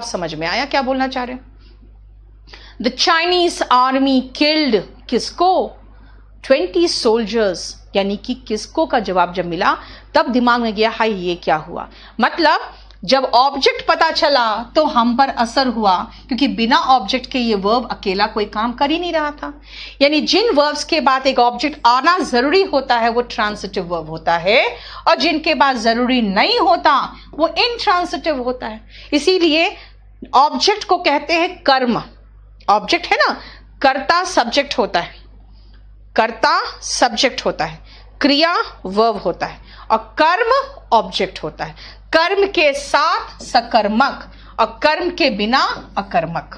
समझ में आया क्या बोलना चाह रहे हैं? द चाइनीज आर्मी किल्ड किसको? 20 सोल्जर्स, यानी कि किसको का जवाब जब मिला तब दिमाग में गया हाय ये क्या हुआ। मतलब जब ऑब्जेक्ट पता चला तो हम पर असर हुआ, क्योंकि बिना ऑब्जेक्ट के ये वर्ब अकेला कोई काम कर ही नहीं रहा था। यानी जिन वर्ब्स के बाद एक ऑब्जेक्ट आना जरूरी होता है वो ट्रांसिटिव वर्ब होता है, और जिनके बाद जरूरी नहीं होता वो इनट्रांसिटिव होता है। इसीलिए ऑब्जेक्ट को कहते हैं कर्म। ऑब्जेक्ट है ना, कर्ता सब्जेक्ट होता है, कर्ता सब्जेक्ट होता है, क्रिया वर्ब होता है, और कर्म ऑब्जेक्ट होता है। कर्म के साथ सकर्मक और कर्म के बिना अकर्मक।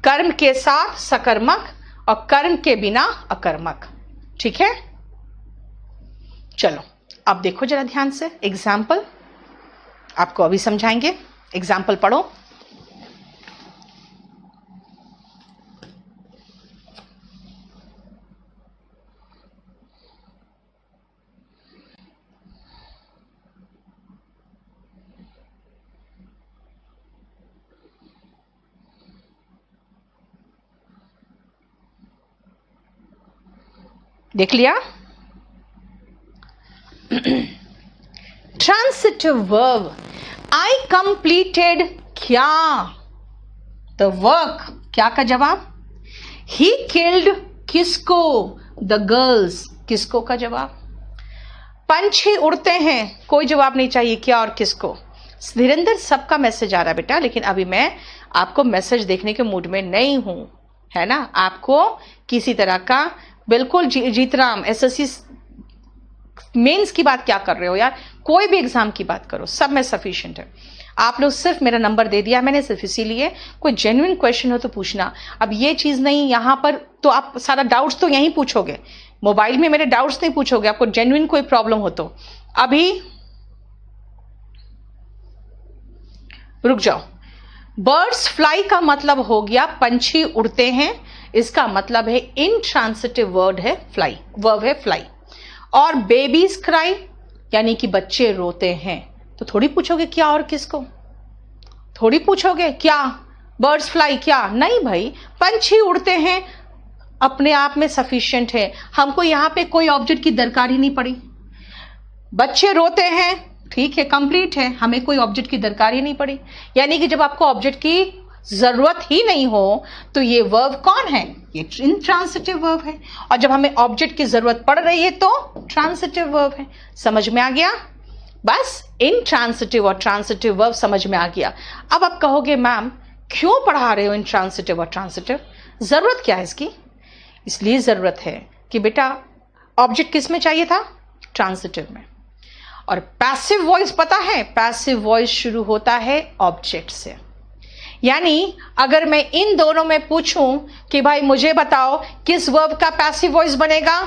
कर्म के साथ सकर्मक और कर्म के बिना अकर्मक। ठीक है, चलो अब देखो जरा ध्यान से एग्जाम्पल, आपको अभी समझाएंगे। एग्जाम्पल पढ़ो। देख लिया? ट्रांसिटिव वर्ब, आई कंप्लीटेड क्या? द वर्क, क्या का जवाब? ही किल्ड किसको? द गर्ल्स, किसको का जवाब? पंछी उड़ते हैं, कोई जवाब नहीं चाहिए, क्या और किसको? धीरेन्द्र सबका मैसेज आ रहा है बेटा, लेकिन अभी मैं आपको मैसेज देखने के मूड में नहीं हूं, है ना। आपको किसी तरह का बिल्कुल जीतराम एसएससी मेंस की बात क्या कर रहे हो यार, कोई भी एग्जाम की बात करो, सब में सफिशिएंट है। आप लोग सिर्फ मेरा नंबर दे दिया मैंने सिर्फ इसीलिए, कोई जेन्युइन क्वेश्चन हो तो पूछना। अब ये चीज नहीं यहां पर तो आप सारा डाउट्स तो यहीं पूछोगे, मोबाइल में मेरे डाउट्स नहीं पूछोगे। आपको जेन्युइन कोई प्रॉब्लम हो तो अभी रुक जाओ। बर्ड्स फ्लाई का मतलब हो गया पंछी उड़ते हैं, इसका मतलब है इनट्रांसिटिव वर्ड है फ्लाई, वर्ब है फ्लाई। और बेबीज क्राई यानी कि बच्चे रोते हैं, तो थोड़ी पूछोगे क्या और किसको, थोड़ी पूछोगे क्या बर्ड्स फ्लाई क्या, नहीं भाई, पंछी उड़ते हैं अपने आप में सफिशिएंट है, हमको यहां पे कोई ऑब्जेक्ट की दरकार ही नहीं पड़ी। बच्चे रोते हैं, ठीक है, कंप्लीट है, हमें कोई ऑब्जेक्ट की दरकार ही नहीं पड़ी। यानी कि जब आपको ऑब्जेक्ट की जरूरत ही नहीं हो तो ये वर्ब कौन है, ये इनट्रांसिटिव वर्ब है, और जब हमें ऑब्जेक्ट की जरूरत पड़ रही है तो ट्रांसिटिव वर्ब है। समझ में आ गया? बस इनट्रांसिटिव और ट्रांसिटिव वर्ब समझ में आ गया। अब आप कहोगे मैम क्यों पढ़ा रहे हो इनट्रांसिटिव और ट्रांसिटिव, जरूरत क्या है इसकी? इसलिए जरूरत है कि बेटा ऑब्जेक्ट किस में चाहिए था, ट्रांसिटिव में। और पैसिव वॉइस पता है, पैसिव वॉइस शुरू होता है ऑब्जेक्ट से। यानी अगर मैं इन दोनों में पूछूं कि भाई मुझे बताओ किस वर्ब का पैसिव वॉइस बनेगा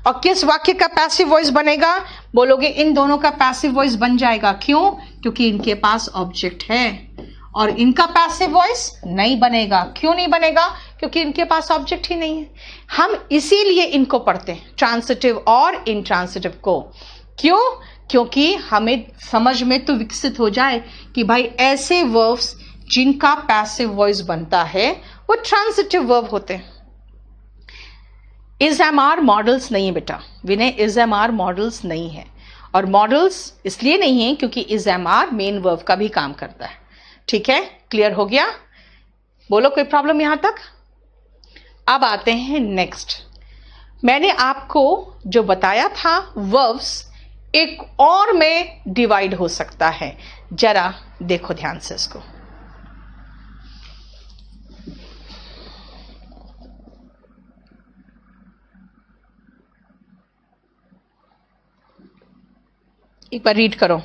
और किस वाक्य का पैसिव वॉइस बनेगा, बोलोगे इन दोनों का पैसिव वॉइस बन जाएगा। क्यों? क्योंकि इनके पास ऑब्जेक्ट है। और इनका पैसिव वॉइस नहीं बनेगा। क्यों नहीं बनेगा? क्योंकि इनके पास ऑब्जेक्ट ही नहीं है। हम इसीलिए इनको पढ़ते हैं, ट्रांसिटिव और इनट्रांसिटिव को। क्यों? क्योंकि हमें समझ में तो विकसित हो जाए कि भाई ऐसे वर्ब्स जिनका पैसिव वॉइस बनता है वो ट्रांसिटिव वर्ब होते हैं। इज एम आर मॉडल्स नहीं है बेटा, विनय इज एम आर मॉडल्स नहीं है। और मॉडल्स इसलिए नहीं है क्योंकि is am are main verb का भी काम करता है। ठीक है, क्लियर हो गया? बोलो कोई प्रॉब्लम यहां तक? अब आते हैं नेक्स्ट। मैंने आपको जो बताया था वर्ब्स एक और में डिवाइड हो सकता है, जरा देखो ध्यान से इसको। एक बार रीड करो।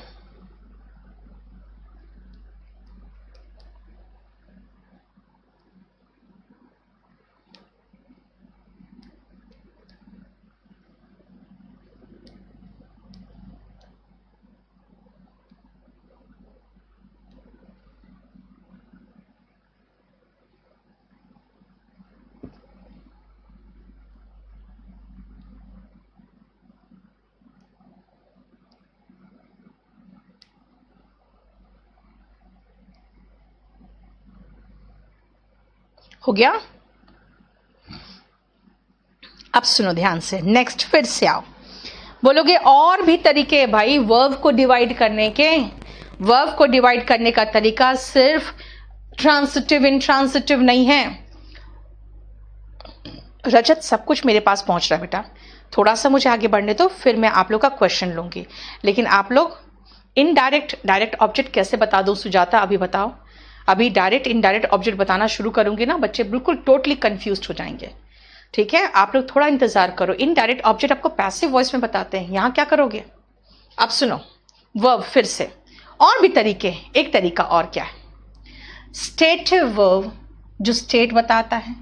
हो गया? अब सुनो ध्यान से, नेक्स्ट फिर से आओ, बोलोगे और भी तरीके भाई वर्ब को डिवाइड करने के। वर्ब को डिवाइड करने का तरीका सिर्फ ट्रांसिटिव इंट्रांसिटिव नहीं है। रजत, सब कुछ मेरे पास पहुंच रहा है बेटा, थोड़ा सा मुझे आगे बढ़ने दो, फिर मैं आप लोग का क्वेश्चन लूंगी। लेकिन आप लोग इनडायरेक्ट डायरेक्ट ऑब्जेक्ट कैसे बता दो सुजाता, अभी बताओ। अभी डायरेक्ट इनडायरेक्ट ऑब्जेक्ट बताना शुरू करूंगी ना, बच्चे बिल्कुल टोटली कंफ्यूज हो जाएंगे। ठीक है, आप लोग थोड़ा इंतजार करो। इनडायरेक्ट ऑब्जेक्ट आपको पैसिव वॉइस में बताते हैं, यहां क्या करोगे? अब सुनो वर्ब फिर से, और भी तरीके। एक तरीका और क्या है? स्टेटिव वर्ब जो स्टेट बताता है,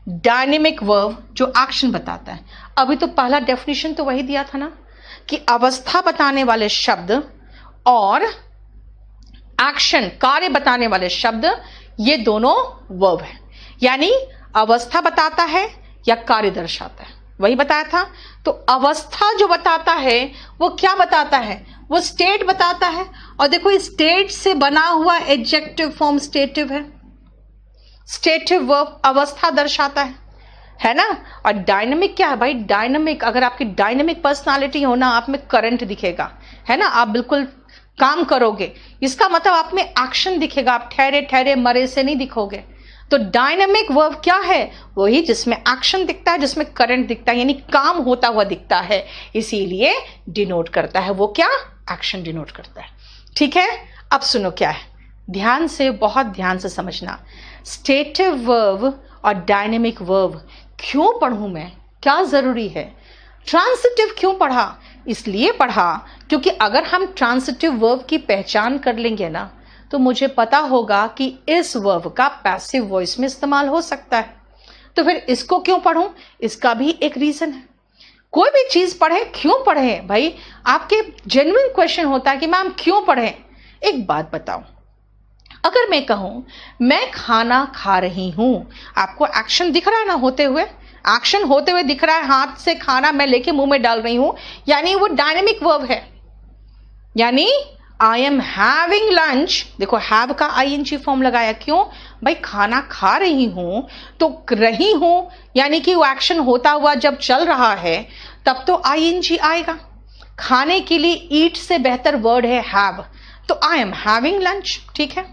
डायनेमिक वर्ब जो एक्शन बताता है। अभी तो पहला डेफिनेशन तो वही दिया था ना कि अवस्था बताने वाले शब्द और एक्शन कार्य बताने वाले शब्द ये दोनों वर्ब है, यानी अवस्था बताता है या कार्य दर्शाता है, वही बताया था। तो अवस्था जो बताता है वो क्या बताता है? वो स्टेट बताता है। और देखो स्टेट से बना हुआ एडजेक्टिव फॉर्म स्टेटिव है। स्टेटिव वर्ब अवस्था दर्शाता है ना। और डायनामिक क्या है भाई? डायनामिक, अगर आपकी डायनामिक पर्सनालिटी हो ना, आप में करंट दिखेगा, है ना, आप बिल्कुल काम करोगे, इसका मतलब आप में एक्शन दिखेगा, आप ठहरे ठहरे मरे से नहीं दिखोगे। तो डायनामिक वर्ब क्या है? वही जिसमें एक्शन दिखता है, जिसमें करंट दिखता है, यानी काम होता हुआ दिखता है, इसीलिए डिनोट करता है। वो क्या? एक्शन डिनोट करता है। ठीक है, अब सुनो क्या है, ध्यान से, बहुत ध्यान से समझना। स्टेटिव वर्ब और डायनेमिक वर्ब क्यों पढ़ूं मैं, क्या जरूरी है? ट्रांसिटिव क्यों पढ़ा? इसलिए पढ़ा क्योंकि अगर हम ट्रांसिटिव वर्ब की पहचान कर लेंगे ना, तो मुझे पता होगा कि इस वर्ब का पैसिव वॉइस में इस्तेमाल हो सकता है। तो फिर इसको क्यों पढ़ूं? इसका भी एक रीजन है। कोई भी चीज पढ़े, क्यों पढ़े भाई? आपके जेन्युइन क्वेश्चन होता है कि मैम क्यों पढ़े। एक बात बताओ, अगर मैं कहूं मैं खाना खा रही हूं, आपको एक्शन दिख रहा है ना होते हुए, एक्शन होते हुए दिख रहा है, हाथ से खाना मैं लेके मुंह में डाल रही हूं, यानी वो डायनेमिक वर्ब है। यानी आई एम हैविंग लंच, देखो हैव का आईएनजी फॉर्म लगाया, क्यों भाई? खाना खा रही हूं, तो रही हूं यानी कि वो एक्शन होता हुआ जब चल रहा है तब तो आईएनजी आएगा। खाने के लिए ईट से बेहतर वर्ड है हैव, तो आई एम हैविंग लंच। ठीक है,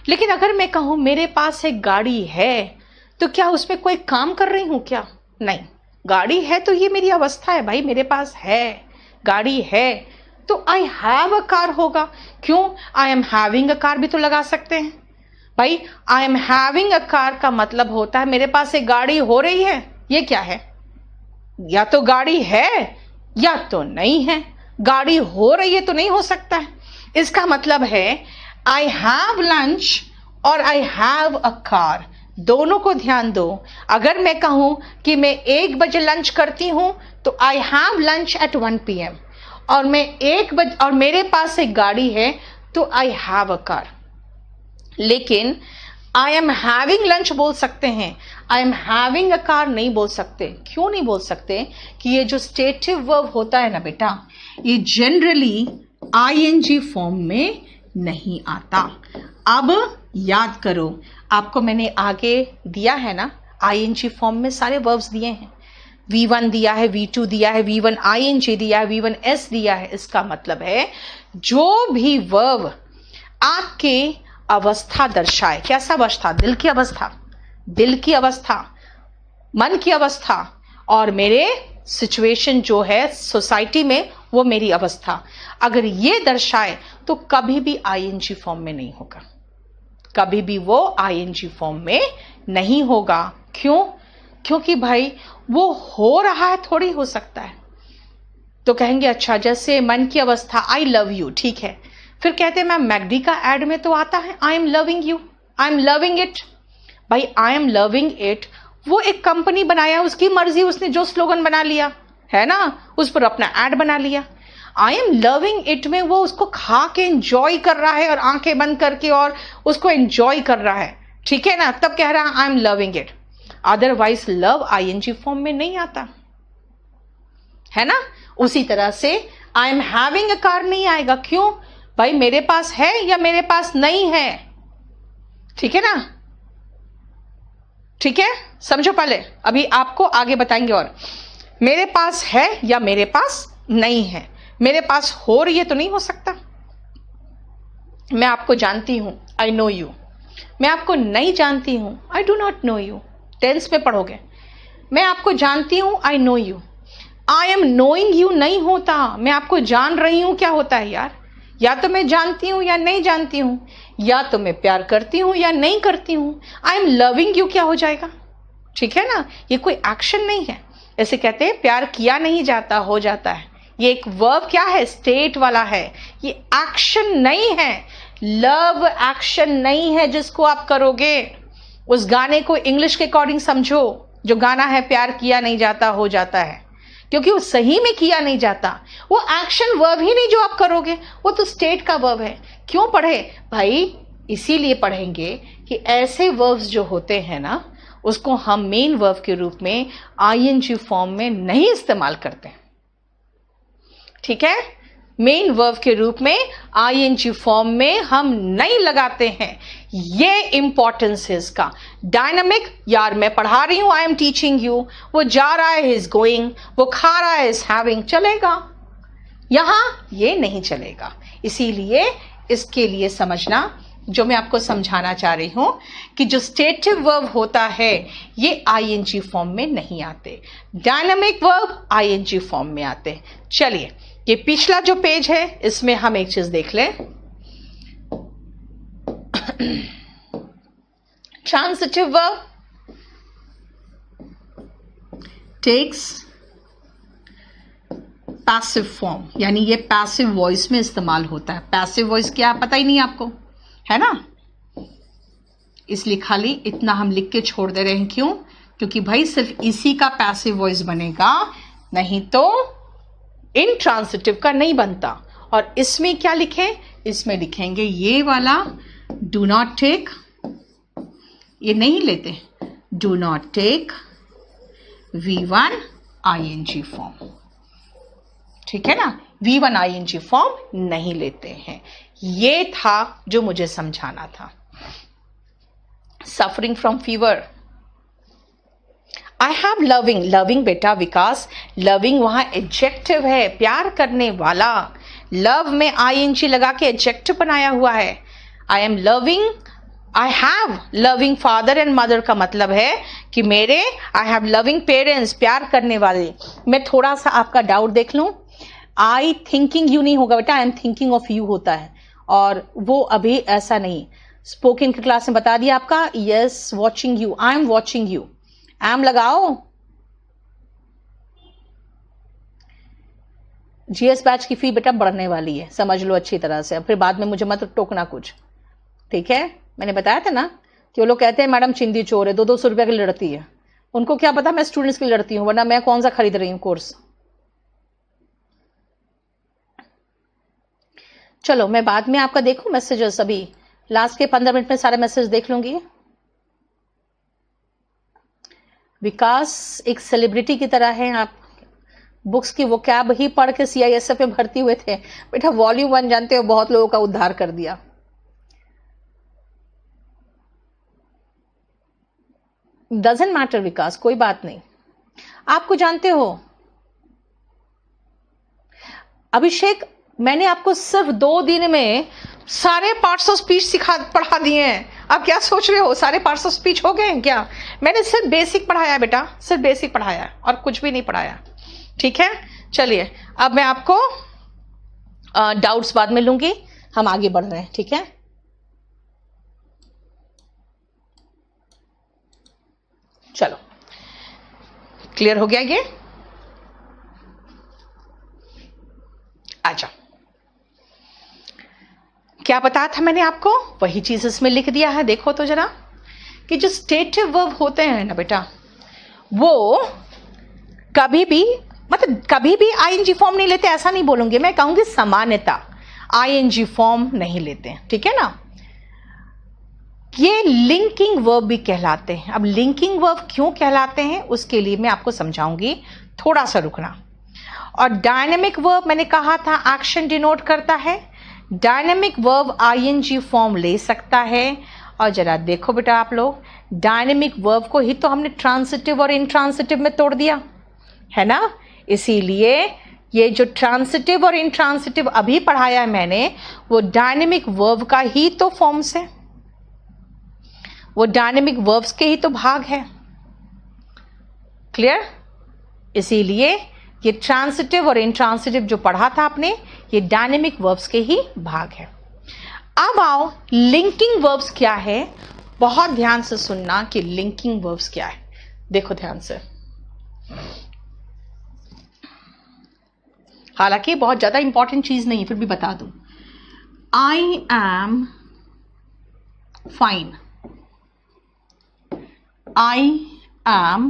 लेकिन अगर मैं कहूं मेरे पास एक गाड़ी है, तो क्या उसमें कोई काम कर रही हूं क्या? नहीं, गाड़ी है तो ये मेरी अवस्था है भाई, मेरे पास है गाड़ी है, तो आई हैव अ कार होगा। क्यों? आई एम हैविंग अ कार भी तो लगा सकते हैं भाई। आई एम हैविंग अ कार का मतलब होता है मेरे पास एक गाड़ी हो रही है। ये क्या है? या तो गाड़ी है या तो नहीं है। गाड़ी हो रही है तो नहीं हो सकता है। इसका मतलब है आई हैव लंच और आई हैव अ कार, दोनों को ध्यान दो। अगर मैं कहूं कि मैं 1 बजे लंच करती हूं, तो I have lunch at 1 PM, और मैं 1 बजे और मेरे पास एक गाड़ी है, तो आई हैव अ कार। लेकिन आई एम हैविंग लंच बोल सकते हैं, आई एम हैविंग अ कार नहीं बोल सकते। क्यों नहीं बोल सकते? कि ये जो स्टेटिव वर्ब होता है ना बेटा, ये जनरली आईएनजी फॉर्म में नहीं आता। अब याद करो, आपको मैंने आगे दिया है ना, आईएनजी फॉर्म में सारे वर्ब्स दिए हैं। V1 दिया है, V2 दिया है, V1 ING दिया है, V1 S दिया है। इसका मतलब है जो भी वर्ब आपके अवस्था दर्शाए, कैसा अवस्था? दिल की अवस्था, दिल की अवस्था, मन की अवस्था, और मेरे सिचुएशन जो है सोसाइटी में, वो मेरी अवस्था, अगर ये दर्शाए तो कभी भी आईएनजी फॉर्म में नहीं होगा, कभी भी वो आईएनजी फॉर्म में नहीं होगा। क्यों? क्योंकि भाई वो हो रहा है, थोड़ी हो सकता है। तो कहेंगे अच्छा, जैसे मन की अवस्था आई लव यू, ठीक है, फिर कहते हैं मैम मैगडी का एड में तो आता है I am loving you, I am loving it. भाई आई एम लविंग इट वो एक कंपनी बनाया, उसकी मर्जी, उसने जो स्लोगन बना लिया है ना, उस पर अपना एड बना लिया। आई एम लविंग इट में वो उसको खा के एंजॉय कर रहा है और आंखें बंद करके और उसको एंजॉय कर रहा है, ठीक है ना, तब कह रहा है I am loving it. Otherwise love ING form में नहीं आता है ना। उसी तरह से I am having a car नहीं आएगा। क्यों भाई? मेरे पास है या मेरे पास नहीं है, ठीक है ना। ठीक है, समझो पहले, अभी आपको आगे बताएंगे। और मेरे पास है या मेरे पास नहीं है, मेरे पास हो रही है तो नहीं हो सकता। मैं आपको जानती हूं, आई नो यू। मैं आपको नहीं जानती हूं, I do not know you. Tense में पढ़ोगे, मैं आपको जानती हूं, I know you. I am knowing you नहीं होता, मैं आपको जान रही हूं क्या होता है यार? या तो मैं जानती हूं या नहीं जानती हूं, या तो मैं प्यार करती हूं या नहीं करती हूं। आई एम लविंग यू क्या हो जाएगा? ठीक है ना, ये कोई एक्शन नहीं है। ऐसे कहते हैं प्यार किया नहीं जाता, हो जाता है। ये एक वर्ब क्या है? स्टेट वाला है, ये एक्शन नहीं है। लव एक्शन नहीं है जिसको आप करोगे। उस गाने को इंग्लिश के अकॉर्डिंग समझो, जो गाना है प्यार किया नहीं जाता, हो जाता है, क्योंकि वो सही में किया नहीं जाता। वो एक्शन वर्ब ही नहीं जो आप करोगे, वो तो स्टेट का वर्ब है। क्यों पढ़े भाई? इसीलिए पढ़ेंगे कि ऐसे वर्ब्स जो होते हैं ना, उसको हम मेन वर्ब के रूप में आईएनजी फॉर्म में नहीं इस्तेमाल करते। ठीक है, मेन वर्ब के रूप में आईएनजी फॉर्म में हम नहीं लगाते हैं। ये इंपॉर्टेंस है इसका। डायनामिक, यार मैं पढ़ा रही हूं, आई एम टीचिंग यू। वो जा रहा है, इज गोइंग। वो खा रहा है, इज हैविंग, चलेगा। यहां ये नहीं चलेगा। इसीलिए इसके लिए समझना, जो मैं आपको समझाना चाह रही हूं कि जो स्टेटिव वर्ब होता है ये आईएनजी फॉर्म में नहीं आते, डायनामिक वर्ब आईएनजी फॉर्म में आते। चलिए, ये पिछला जो पेज है इसमें हम एक चीज देख लें। Transitive verb takes passive form, यानी ये पैसिव वॉइस में इस्तेमाल होता है। पैसिव वॉइस क्या पता ही नहीं आपको, है ना? इसलिए खाली इतना हम लिख के छोड़ दे रहे हैं। क्यों? क्योंकि भाई सिर्फ इसी का पैसिव वॉइस बनेगा, नहीं तो इंट्रांसिटिव का नहीं बनता। और इसमें क्या लिखें? इसमें लिखेंगे ये वाला डू नॉट टेक, ये नहीं लेते, do not take V1 ING form. ठीक है ना, V1 ING फॉर्म नहीं लेते हैं। ये था जो मुझे समझाना था। Suffering from fever, I have loving. Loving बेटा विकास, लविंग वहां एडजेक्टिव है, प्यार करने वाला। लव में ING लगा के एडजेक्टिव बनाया हुआ है। I am loving, I have loving father and mother का मतलब है कि मेरे, आई हैव लविंग पेरेंट्स, प्यार करने वाले। मैं थोड़ा सा आपका डाउट देख लूं, आई थिंकिंग यू नहीं होगा बेटा, I am thinking of you होता है, और वो अभी ऐसा नहीं। स्पोकन की क्लास में बता दिया आपका, yes watching you, I am watching you. Am लगाओ। जीएस बैच की फी बेटा बढ़ने वाली है, समझ लो अच्छी तरह से, फिर बाद में मुझे मत टोकना कुछ। ठीक है, मैंने बताया था ना कि वो लोग कहते हैं मैडम चिंदी चोर है, 200-200 रुपया की लड़ती है। उनको क्या पता मैं स्टूडेंट्स की लड़ती हूं, वरना मैं कौन सा खरीद रही हूं कोर्स। चलो, मैं बाद में आपका देखूं मैसेजेस, अभी लास्ट के 15 मिनट में सारे मैसेज देख लूंगी। विकास एक सेलिब्रिटी की तरह है आप, बुक्स की वो कैब ही पढ़ के CISF में भर्ती हुए थे बेटा। वॉल्यूम 1 जानते हो, बहुत लोगों का उद्धार कर दिया। डजंट मैटर विकास, कोई बात नहीं। आपको जानते हो अभिषेक, मैंने आपको सिर्फ 2 दिन में सारे पार्ट्स ऑफ स्पीच पढ़ा दिए हैं। आप क्या सोच रहे हो सारे पार्ट्स ऑफ स्पीच हो गए हैं क्या? मैंने सिर्फ बेसिक पढ़ाया बेटा, सिर्फ बेसिक पढ़ाया और कुछ भी नहीं पढ़ाया। ठीक है, चलिए अब मैं आपको डाउट्स बाद में लूंगी, हम आगे बढ़ रहे हैं। ठीक है, चलो क्लियर हो गया ये? आजा, क्या बताया था मैंने आपको, वही चीज इसमें लिख दिया है। देखो तो जरा कि जो स्टेटिव वर्ब होते हैं ना बेटा, वो कभी भी, मतलब कभी भी ING फॉर्म नहीं लेते, ऐसा नहीं बोलूंगी मैं, कहूंगी सामान्यता ING फॉर्म नहीं लेते हैं। ठीक है ना, ये लिंकिंग वर्ब भी कहलाते हैं। अब लिंकिंग वर्ब क्यों कहलाते हैं उसके लिए मैं आपको समझाऊंगी, थोड़ा सा रुकना। और डायनेमिक वर्ब मैंने कहा था एक्शन डिनोट करता है, डायनेमिक वर्ब ING फॉर्म ले सकता है। और जरा देखो बेटा आप लोग, डायनेमिक वर्ब को ही तो हमने ट्रांसिटिव और इंट्रांसिटिव में तोड़ दिया है ना। इसीलिए ये जो ट्रांसिटिव और इंट्रांसिटिव अभी पढ़ाया है मैंने, वो डायनेमिक वर्ब का ही तो फॉर्म्स है, वो डायनेमिक वर्ब्स के ही तो भाग है। क्लियर? इसीलिए ये ट्रांसिटिव और इंट्रांसिटिव जो पढ़ा था आपने, ये डायनेमिक वर्ब्स के ही भाग है। अब आओ लिंकिंग वर्ब्स क्या है। बहुत ध्यान से सुनना कि लिंकिंग वर्ब्स क्या है। देखो ध्यान से, हालांकि बहुत ज्यादा इंपॉर्टेंट चीज नहीं, फिर भी बता दूं। I am fine, I am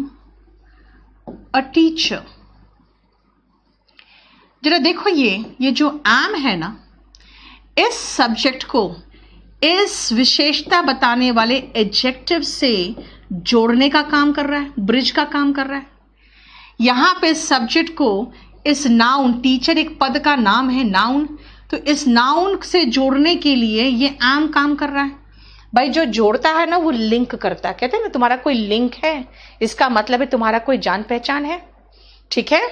a teacher. जरा देखो, ये जो एम है ना, इस सब्जेक्ट को इस विशेषता बताने वाले एडजेक्टिव से जोड़ने का काम कर रहा है, ब्रिज का काम कर रहा है। यहां पे सब्जेक्ट को इस नाउन, टीचर एक पद का नाम है, नाउन, तो इस नाउन से जोड़ने के लिए ये एम काम कर रहा है। भाई जो जोड़ता है ना वो लिंक करता है। कहते हैं ना तुम्हारा कोई लिंक है, इसका मतलब है तुम्हारा कोई जान पहचान है, ठीक है,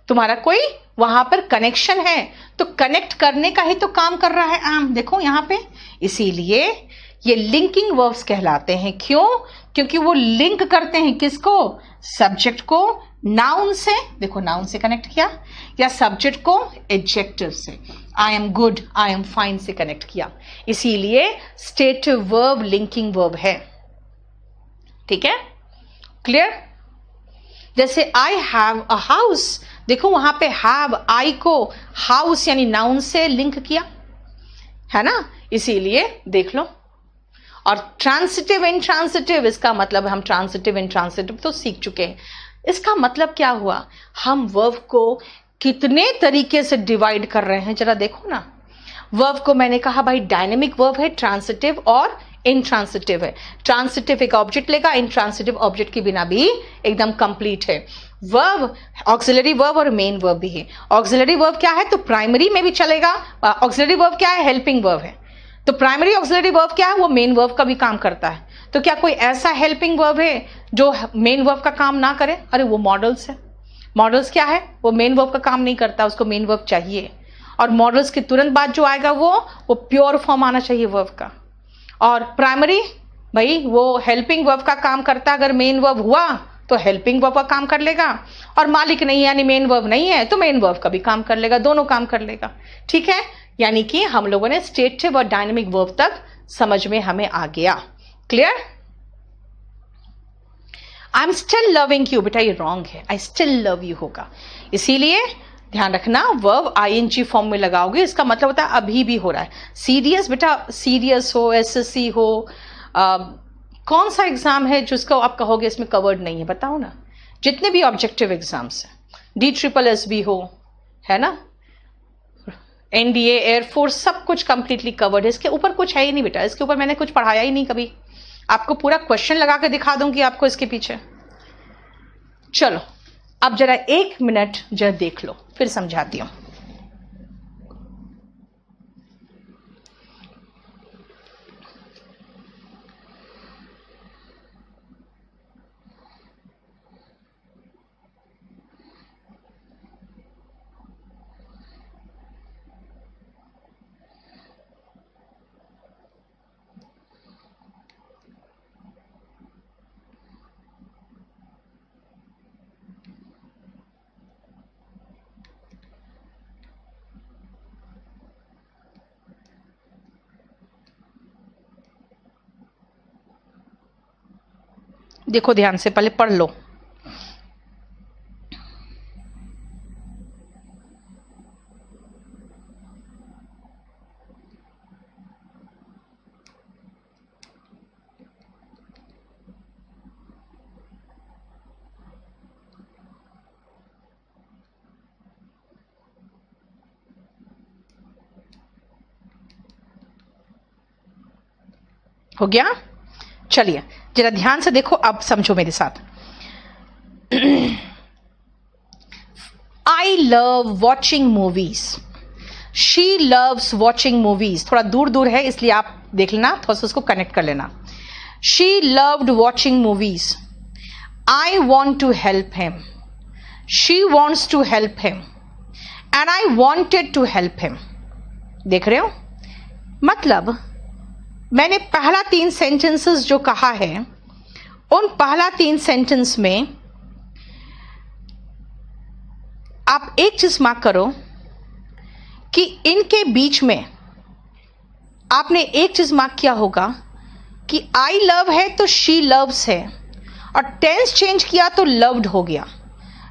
तुम्हारा कोई वहां पर कनेक्शन है, तो कनेक्ट करने का ही तो काम कर रहा है एम। देखो यहां पे, इसीलिए ये लिंकिंग वर्ब्स कहलाते हैं। क्यों? क्योंकि वो लिंक करते हैं किसको? सब्जेक्ट को नाउन से, देखो नाउन से कनेक्ट किया, या सब्जेक्ट को एडजेक्टिव से, I am good, I am fine से कनेक्ट किया। इसीलिए स्टेटिव वर्ब लिंकिंग वर्ब है, ठीक है, क्लियर? जैसे आई हैव अ हाउस, देखो वहां पे हैव, आई को हाउस यानी नाउन से लिंक किया है ना, इसीलिए देख लो। और ट्रांसिटिव इंट्रांसिटिव, इसका मतलब हम ट्रांसिटिव इंट्रांसिटिव तो सीख चुके हैं। इसका मतलब क्या हुआ, हम वर्ब को कितने तरीके से डिवाइड कर रहे हैं जरा देखो ना। वर्ब को मैंने कहा भाई डायनेमिक वर्ब है, ट्रांसिटिव और इंट्रांसिटिव है। ट्रांसिटिव एक ऑब्जेक्ट लेगा, इंट्रांसिटिव ऑब्जेक्ट के बिना भी एकदम कंप्लीट है। वर्ब ऑक्सिलरी वर्ब और मेन वर्ब भी है। ऑक्सिलरी वर्ब क्या है, तो प्राइमरी में भी चलेगा। ऑक्सिलरी वर्ब क्या है, हेल्पिंग वर्ब है। तो प्राइमरी ऑक्सिलरी वर्ब क्या है, वो मेन वर्ब का भी काम करता है। तो क्या कोई ऐसा हेल्पिंग वर्ब है जो मेन वर्ब का काम ना करे? अरे वो मॉडल्स है। मॉडल्स क्या है, वो मेन वर्ब का काम नहीं करता, उसको मेन वर्ब चाहिए। और मॉडल्स के तुरंत बाद जो आएगा वो प्योर फॉर्म आना चाहिए वर्ब का। और प्राइमरी भाई वो हेल्पिंग वर्ब का काम करता, अगर मेन वर्ब हुआ तो हेल्पिंग वर्ब का काम कर लेगा, और मालिक नहीं यानी मेन वर्ब नहीं है तो मेन वर्ब का भी काम कर लेगा, दोनों काम कर लेगा, ठीक है। यानी कि हम लोगों ने स्टेटिव और डायनेमिक वर्ब तक समझ में हमें आ गया। Clear? I am still loving you, बेटा ये रॉन्ग है, आई स्टिल लव यू होगा। इसीलिए ध्यान रखना, वर्ब आईएनजी फॉर्म में लगाओगे, इसका मतलब होता है अभी भी हो रहा है। सीरियस बेटा, सीरियस हो, एसएससी हो, कौन सा एग्जाम है जिसको आप कहोगे इसमें कवर्ड नहीं है, बताओ ना। जितने भी ऑब्जेक्टिव एग्जाम्स हैं, DSSS भी हो, है ना, NDA, एयरफोर्स, सब कुछ कंप्लीटली कवर्ड है। इसके ऊपर कुछ है ही नहीं बेटा, इसके ऊपर मैंने कुछ पढ़ाया ही नहीं कभी। आपको पूरा क्वेश्चन लगा के दिखा दूंगी आपको इसके पीछे। चलो अब जरा 1 मिनट जरा देख लो, फिर समझाती हूं। देखो ध्यान से, पहले पढ़ लो। हो गया? चलिए जरा ध्यान से देखो, अब समझो मेरे साथ। I love watching movies, she loves watching movies. थोड़ा दूर दूर है इसलिए आप देख लेना, थोड़ा सा उसको कनेक्ट कर लेना। She loved watching movies, I want to help him, she wants to help him and I wanted to help him. देख रहे हो, मतलब मैंने पहला 3 सेंटेंसेस जो कहा है, उन पहला 3 सेंटेंस में आप एक चीज मार्क करो कि इनके बीच में आपने एक चीज मार्क किया होगा कि आई लव है तो शी लव्स है, और टेंस चेंज किया तो लव्ड हो गया।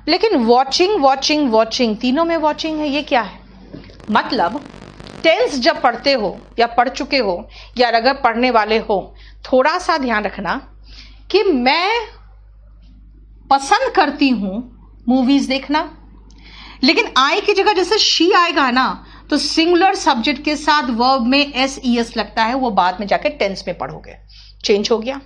लेकिन वॉचिंग वॉचिंग वॉचिंग, तीनों में वॉचिंग है, ये क्या है? मतलब टेंस जब पढ़ते हो या पढ़ चुके हो या अगर पढ़ने वाले हो, थोड़ा सा ध्यान रखना कि मैं पसंद करती हूं मूवीज देखना, लेकिन आई की जगह जैसे शी आएगा ना, तो सिंगुलर सब्जेक्ट के साथ वर्ब में एस लगता है, वो बाद में जाके टेंस में पढ़ोगे, चेंज हो गया।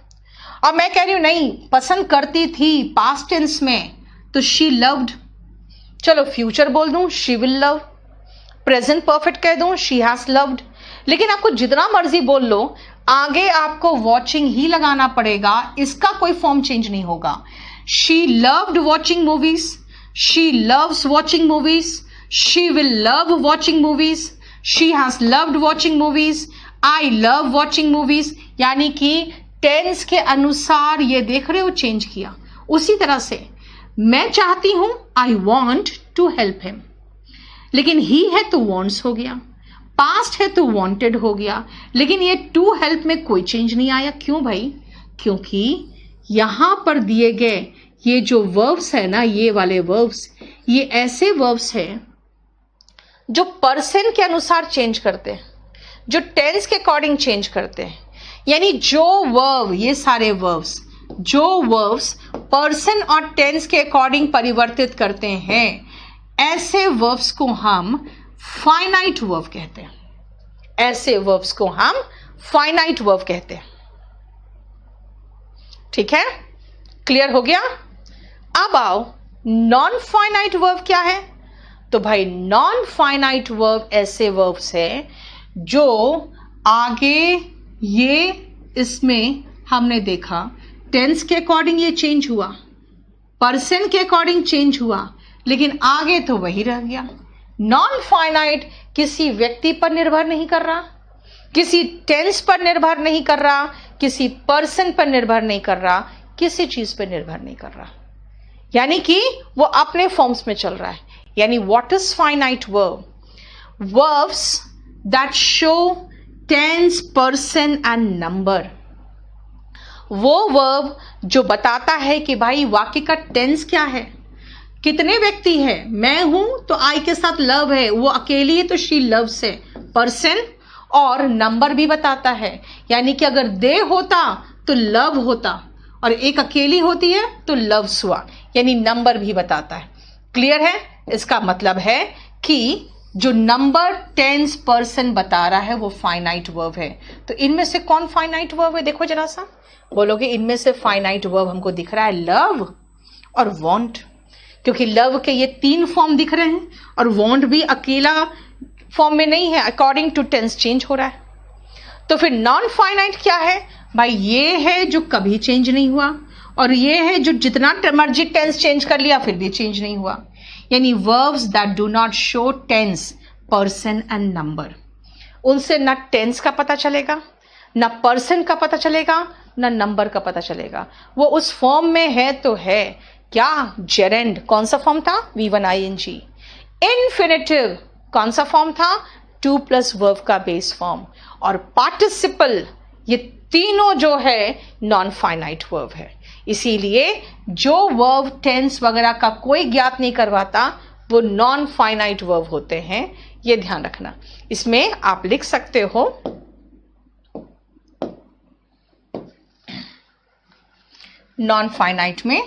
और मैं कह रही हूं नहीं, पसंद करती थी पास्ट टेंस में, तो शी लव्ड। चलो फ्यूचर बोल दूं, she will love. Present perfect कह दूं, शी हैज लव्ड। लेकिन आपको जितना मर्जी बोल लो, आगे आपको वॉचिंग ही लगाना पड़ेगा, इसका कोई फॉर्म चेंज नहीं होगा। She loved watching movies, she loves watching movies, she will love watching movies, she has loved watching movies, I love watching movies. यानी कि टेंस के अनुसार ये देख रहे हो चेंज किया। उसी तरह से मैं चाहती हूं, I want to help him, लेकिन ही है तो वॉन्ट्स हो गया, पास्ट है तो वॉन्टेड हो गया, लेकिन ये टू हेल्प में कोई चेंज नहीं आया। क्यों भाई? क्योंकि यहां पर दिए गए ये जो वर्ब्स है ना, ये वाले वर्ब्स, ये ऐसे वर्ब्स हैं जो पर्सन के अनुसार चेंज करते हैं, जो टेंस के अकॉर्डिंग चेंज करते हैं। यानी जो वर्ब, ये सारे वर्ब्स, जो वर्ब्स पर्सन और टेंस के अकॉर्डिंग परिवर्तित करते हैं, ऐसे वर्ब्स को हम फाइनाइट वर्ब कहते हैं। ऐसे वर्ब्स को हम फाइनाइट वर्ब कहते हैं। ठीक है, क्लियर हो गया? अब आओ, नॉन फाइनाइट वर्ब क्या है? तो भाई नॉन फाइनाइट वर्ब ऐसे वर्ब्स है जो आगे ये इसमें हमने देखा टेंस के अकॉर्डिंग ये चेंज हुआ, पर्सन के अकॉर्डिंग चेंज हुआ, लेकिन आगे तो वही रह गया। नॉन फाइनाइट किसी व्यक्ति पर निर्भर नहीं कर रहा, किसी टेंस पर निर्भर नहीं कर रहा, किसी पर्सन पर निर्भर नहीं कर रहा, किसी चीज पर निर्भर नहीं कर रहा, यानी कि वो अपने फॉर्म्स में चल रहा है। यानी what is finite verb? Verbs that show tense, person and number. वो वर्ब जो बताता है कि भाई वाक्य का टेंस क्या है, कितने व्यक्ति है, मैं हूं तो आई के साथ लव है, वो अकेली है तो शी लव्स है, पर्सन, और नंबर भी बताता है। यानी कि अगर दे होता तो लव होता, और एक अकेली होती है तो लव्स हुआ, यानी नंबर भी बताता है। क्लियर है? इसका मतलब है कि जो नंबर, टेंस, पर्सन बता रहा है वो फाइनाइट वर्ब है। तो इनमें से कौन फाइनाइट वर्ब है? देखो जरा सा, बोलोगे इनमें से फाइनाइट वर्ब हमको दिख रहा है लव और वांट, क्योंकि लव के ये 3 फॉर्म दिख रहे हैं और वांट भी अकेला फॉर्म में नहीं है, अकॉर्डिंग टू टेंस चेंज हो रहा है। तो फिर नॉन फाइनाइट क्या है? भाई ये है जो कभी चेंज नहीं हुआ, और ये है जो जितना मर्जी टेंस चेंज कर लिया फिर भी चेंज नहीं हुआ। यानी verbs that do not show tense, person and number, उनसे ना टेंस का पता चलेगा, ना पर्सन का पता चलेगा, ना नंबर का पता चलेगा। वो उस फॉर्म में है तो है क्या? जेरेंड। कौन सा फॉर्म था? V1 ing। इन्फिनेटिव कौन सा फॉर्म था? 2 प्लस वर्ब का बेस फॉर्म। और पार्टिसिपल, ये तीनों जो है नॉन फाइनाइट वर्ब है। इसीलिए जो वर्ब टेंस वगैरह का कोई ज्ञात नहीं करवाता वो नॉन फाइनाइट वर्ब होते हैं, ये ध्यान रखना। इसमें आप लिख सकते हो नॉन फाइनाइट में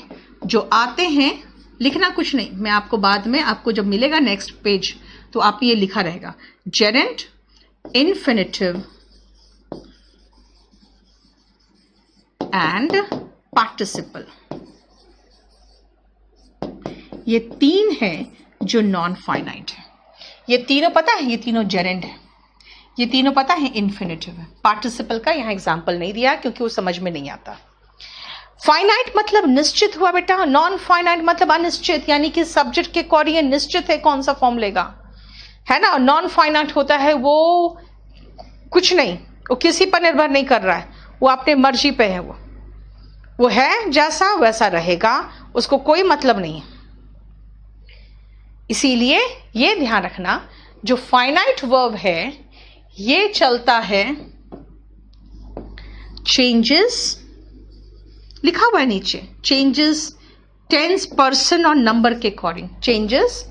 जो आते हैं, लिखना कुछ नहीं, मैं आपको बाद में, आपको जब मिलेगा नेक्स्ट पेज तो आप ये लिखा रहेगा, जेरेंट, इन्फिनेटिव एंड पार्टिसिपल। ये 3 है जो नॉन फाइनाइट है। ये तीनों पता है, ये तीनों जेरेंड है, ये तीनों पता है इन्फिनेटिव है। पार्टिसिपल का यहाँ एग्जाम्पल नहीं दिया क्योंकि वो समझ में नहीं आता। फाइनाइट मतलब निश्चित हुआ बेटा, नॉन फाइनाइट मतलब अनिश्चित, यानी कि सब्जेक्ट के अकॉर्डिंग निश्चित है कौन सा फॉर्म लेगा, है ना। नॉन फाइनाइट होता है वो कुछ नहीं, वो किसी पर निर्भर नहीं कर रहा है, वो अपने मर्जी पे है, वो है जैसा वैसा रहेगा, उसको कोई मतलब नहीं है। इसीलिए ये ध्यान रखना जो फाइनाइट वर्ब है ये चलता है चेंजेस, लिखा हुआ है नीचे, चेंजेस टेंस, पर्सन और नंबर के according, changes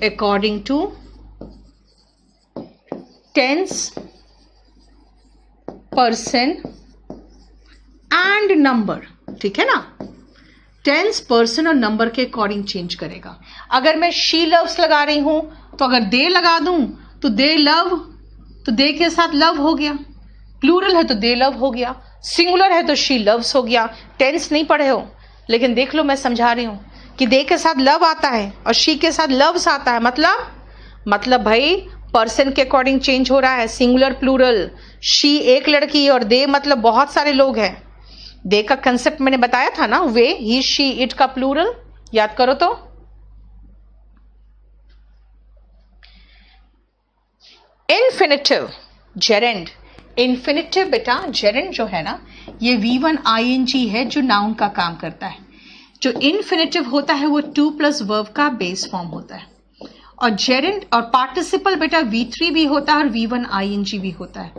according to tense, person and number, ठीक है ना। टेंस, पर्सन और नंबर के अकॉर्डिंग चेंज करेगा। अगर मैं शी लव्स लगा रही हूं तो अगर दे लगा दूं तो दे लव, तो दे के साथ लव हो गया, प्लूरल है तो दे लव हो गया, सिंगुलर है तो शी लव्स हो गया। टेंस नहीं पढ़े हो लेकिन देख लो मैं समझा रही हूं कि दे के साथ लव आता है और शी के साथ लव्स आता है, मतलब भाई पर्सन के अकॉर्डिंग चेंज हो रहा है, सिंगुलर प्लूरल, शी एक लड़की और दे मतलब बहुत सारे लोग हैं। दे का कंसेप्ट मैंने बताया था ना, वे, ही, शी, इट का प्लूरल, याद करो तो। इन्फिनिटिव, जेरेंड, इन्फिनिटिव बेटा जेरेंड जो है ना ये V1 ING है जो नाउन का काम करता है। जो इन्फिनिटिव होता है वो 2 प्लस वर्ब का बेस फॉर्म होता है, और जेरेंड और पार्टिसिपल बेटा V3 भी होता है और V1 ING भी होता है,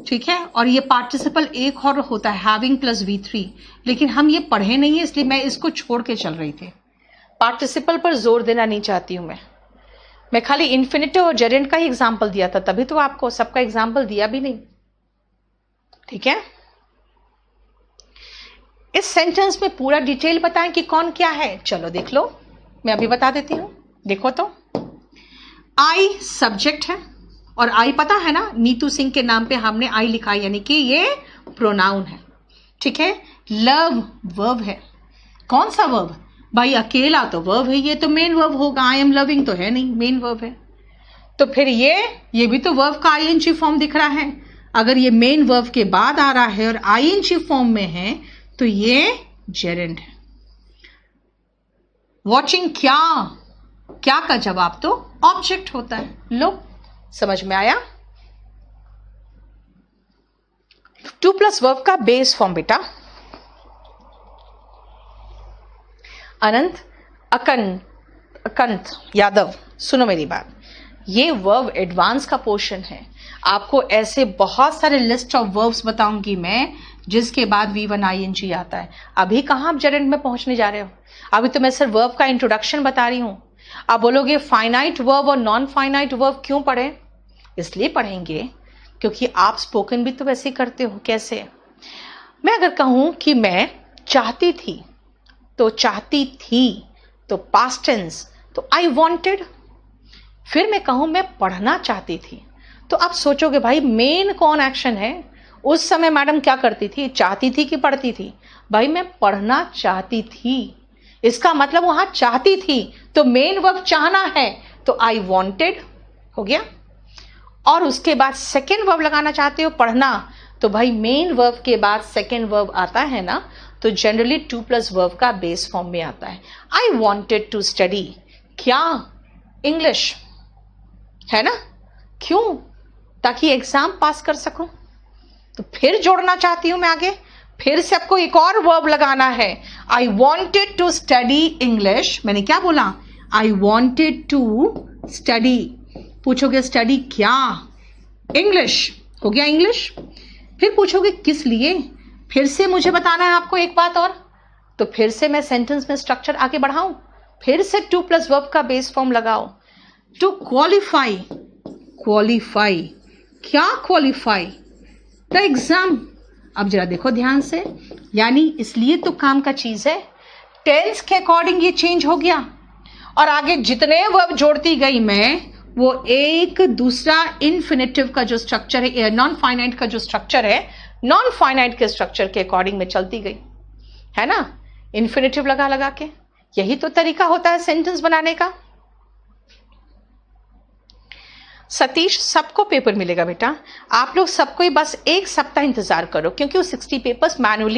ठीक है। और ये पार्टिसिपल एक और होता है हैविंग प्लस V3, लेकिन हम ये पढ़े नहीं है इसलिए मैं इसको छोड़ के चल रही थी। पार्टिसिपल पर जोर देना नहीं चाहती हूं मैं खाली इन्फिनिटिव और जेरेंड का ही एग्जाम्पल दिया था, तभी तो आपको सबका एग्जाम्पल दिया भी नहीं, ठीक है। इस सेंटेंस में पूरा डिटेल बताएं कि कौन क्या है, चलो देख लो, मैं अभी बता देती हूं, देखो तो। आई सब्जेक्ट है और आई पता है ना, नीतू सिंह के नाम पे हमने आई लिखा है, यानी कि ये प्रोनाउन है, ठीक है। लव वर्ब है, कौन सा वर्ब भाई, अकेला तो वर्ब है, ये तो मेन वर्ब होगा, आई एम लविंग तो है नहीं, मेन वर्ब है। तो फिर ये भी तो वर्ब का ING फॉर्म दिख रहा है। अगर ये मेन वर्ब के बाद आ रहा है और ING फॉर्म में है तो ये जेरेंड है। वॉचिंग क्या का जवाब तो ऑब्जेक्ट होता है। लो समझ में आया। 2 प्लस वर्ब का बेस फॉर्म बेटा, अनंत, अकंत यादव, सुनो मेरी बात, ये वर्ब एडवांस का पोर्शन है। आपको ऐसे बहुत सारे लिस्ट ऑफ वर्ब्स बताऊंगी मैं जिसके बाद V1 ING आता है। अभी कहां आप जेरेंड में पहुंचने जा रहे हो, अभी तो मैं सिर्फ वर्ब का इंट्रोडक्शन बता रही हूं। आप बोलोगे फाइनाइट वर्ब और नॉन फाइनाइट वर्ब क्यों पढ़े, इसलिए पढ़ेंगे क्योंकि आप स्पोकन भी तो वैसे करते हो। कैसे, मैं अगर कहूं कि मैं चाहती थी तो पास्ट टेंस तो आई वांटेड। फिर मैं कहूं मैं पढ़ना चाहती थी तो आप सोचोगे भाई मेन कौन एक्शन है, उस समय मैडम क्या करती थी, चाहती थी कि पढ़ती थी। भाई मैं पढ़ना चाहती थी, इसका मतलब वहां चाहती थी तो मेन वर्ब चाहना है तो आई वांटेड हो गया। और उसके बाद सेकेंड वर्ब लगाना चाहते हो पढ़ना, तो भाई मेन वर्ब के बाद सेकेंड वर्ब आता है ना, तो जनरली 2 प्लस वर्ब का बेस फॉर्म में आता है। आई वॉन्टेड टू स्टडी, क्या, इंग्लिश, है ना, क्यों, ताकि एग्जाम पास कर सकूं। तो फिर जोड़ना चाहती हूं मैं आगे, फिर से आपको एक और वर्ब लगाना है। I wanted to study English, मैंने क्या बोला, आई वॉन्टेड टू स्टडी। पूछोगे स्टडी क्या, इंग्लिश, हो गया इंग्लिश। फिर पूछोगे किस लिए, फिर से मुझे बताना है आपको एक बात और, तो फिर से मैं सेंटेंस में स्ट्रक्चर आगे बढ़ाऊं, फिर से 2 प्लस वर्ब का बेस फॉर्म लगाओ। टू क्वालिफाई, क्या क्वालिफाई, द एग्जाम। अब जरा देखो ध्यान से, यानी इसलिए तो काम का चीज है, टेंस के अकॉर्डिंग ये चेंज हो गया और आगे जितने वर्ब जोड़ती गई मैं, वो एक दूसरा इन्फिनिटिव का जो स्ट्रक्चर है, नॉन फाइनाइट का जो स्ट्रक्चर है, नॉन फाइनाइट के स्ट्रक्चर के अकॉर्डिंग में चलती गई, है ना, इन्फिनिटिव लगा के। यही तो तरीका होता है सेंटेंस बनाने का। सतीश, सबको पेपर मिलेगा बेटा, आप लोग सबको ही बस एक सप्ताह इंतजार करो, क्योंकि वो 60 पेपर्स मैनुअली